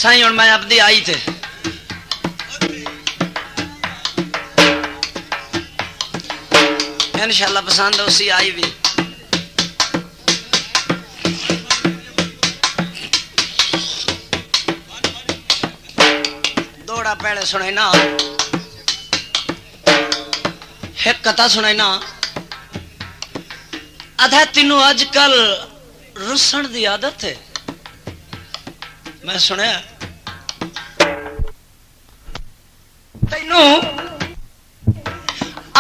साईं हुण मैं अपनी आई थे इंशाअल्लाह पसंद उसी आई भी दौड़ा पहले सुनाई ना एक कथा सुनाई ना अधा तीनों अजकल रुसन की आदत है मैं सुनिया तेनू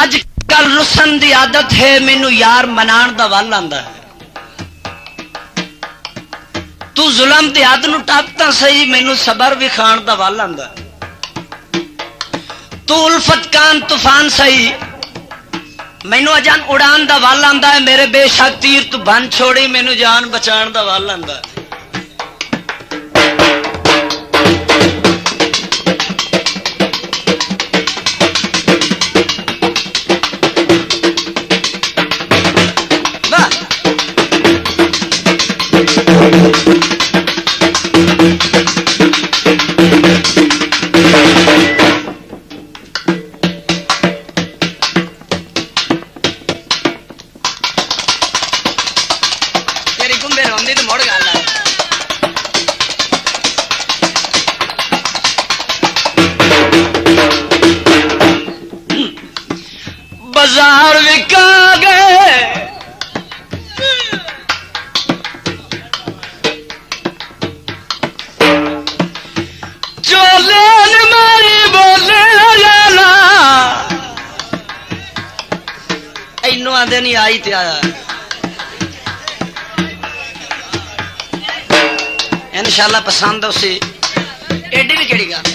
अजकल रुसन की आदत है मैनू यार मनाण दा वल आंदा है तू जुलम की हद नूं टपता सही मैनू सबर विखाण दा वल आंदा तू उल्फत कान तूफान सही मैनू अजान उड़ान दा वल आंदा है मेरे बेशक तीर तू बन छोड़ी मैनू जान बचाण दा वल आंदा है बाजार विका गए चोले मारी बोले लाला इन्नू आंदे नहीं आई ते आया इंशाअल्लाह पसंद उसे एडी भी केड़ी गल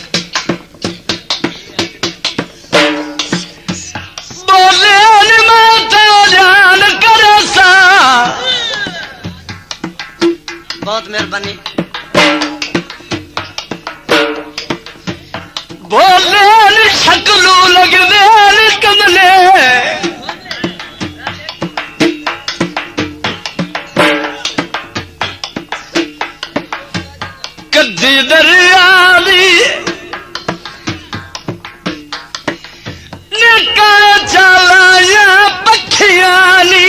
बहुत मेहरबानी बोले शकलू लगदे कमले कद्दी दरिया निका चलाया पखियानी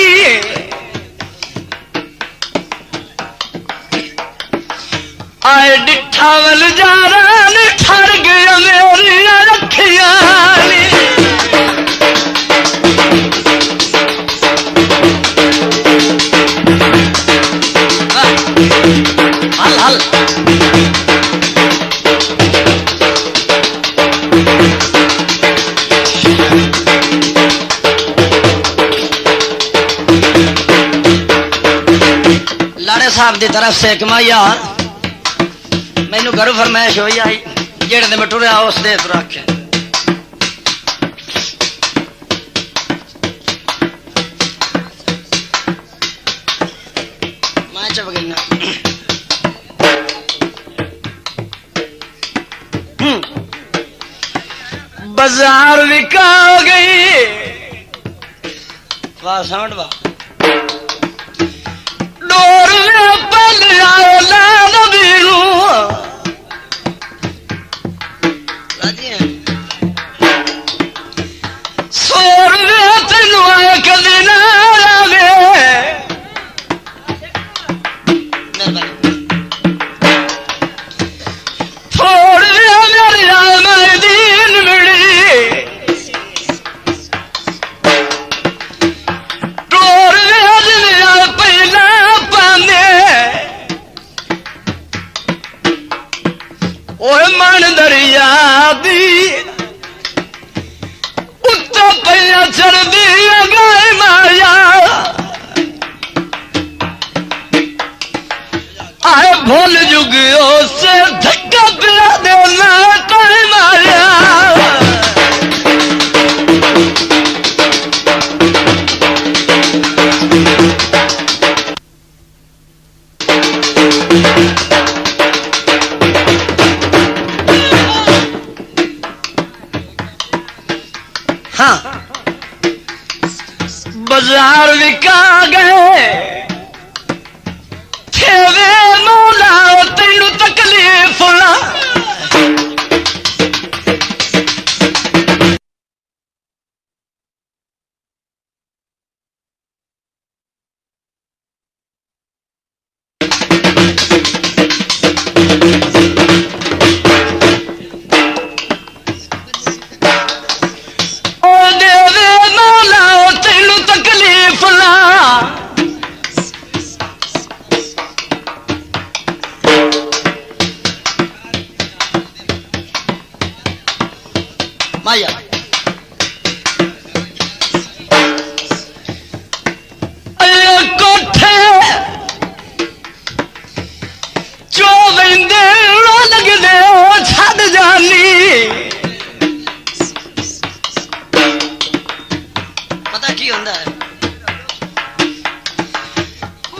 आए डिठावल जा रहा ठर गया मेरी रखिया हल हल लाड़े साहब की तरफ से कमाइया मैनू घरों फरमाइश हो आई जेड़े मैं टुरया उस दे तो रखे मैं चप गई बाजार विका गई वाह साउंड वाह डोर पल आए नबीरू सोर तेन आए कदी ना थोड़ मेरी राम दीन मिली टोर पहला पाने ओए मन दरिया दी पैया चढ़ दी गाय माया आए भूल जुगियो से धक्का पिला देना गाय माया हाँ बाजार विका गए थे वे मौला तेनू तकलीफ ना माया कोठे चो वेंदे लगदे छड़ जानी पता की होंदा है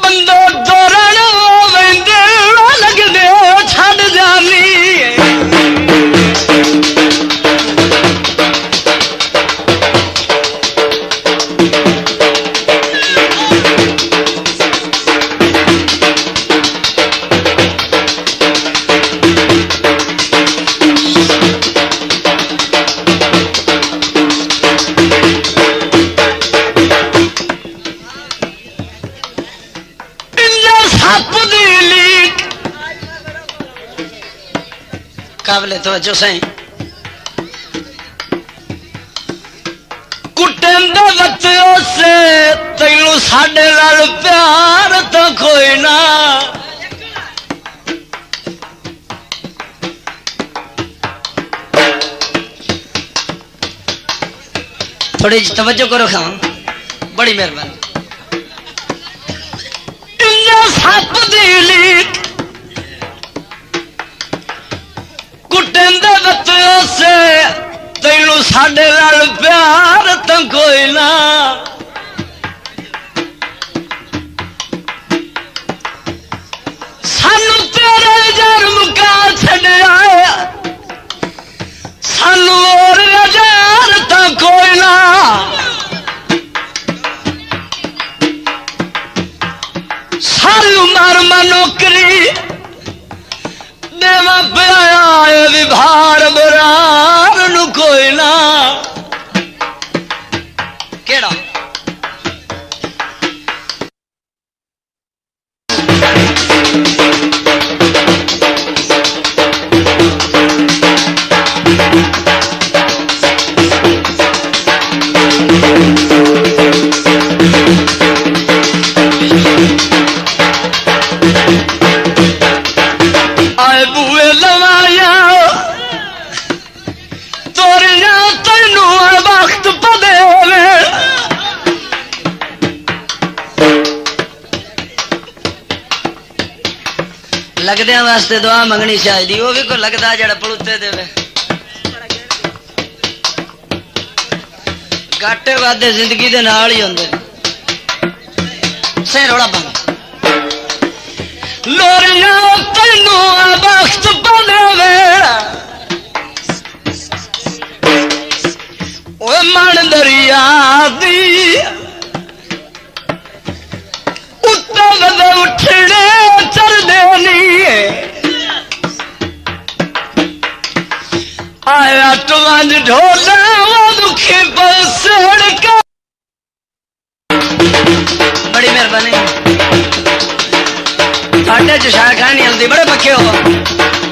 बंदो दौड़न वेंदे लगदे छड़ जानी काबले तवज्जो सही कुटन दे वक्त से तैनू साडे नाल प्यार तो कोई ना थोड़ी तवज्जो करो खां बड़ी मेहरबानी सप दी लीक से तैनू साडे नाल प्यार तो कोई ना सानू तेरे जार मुका छड़िया सानू और जार तो कोई ना सारी उमर में नौकरी देवा पाया विभार बरार नु कोई ना केड़ा आए बुए लवाया तोरिया तैनू वक्त पदे लगदे वास्ते दुआ मंगनी चाहिए वो भी कोई लगता जरा पलूते देवे घाटे वादे जिंदगी दे नाल ही होंदे से रोड़ा बंद लोरिया तैनू वक्त पदे ओ मन दरिया दी उत्ते उठने चल देनी आया टुवंज ढोला वो दुखी बसड़ का बड़ी मेहरबानी साढ़े च शायद नहीं हल्दी बड़े पक्के हो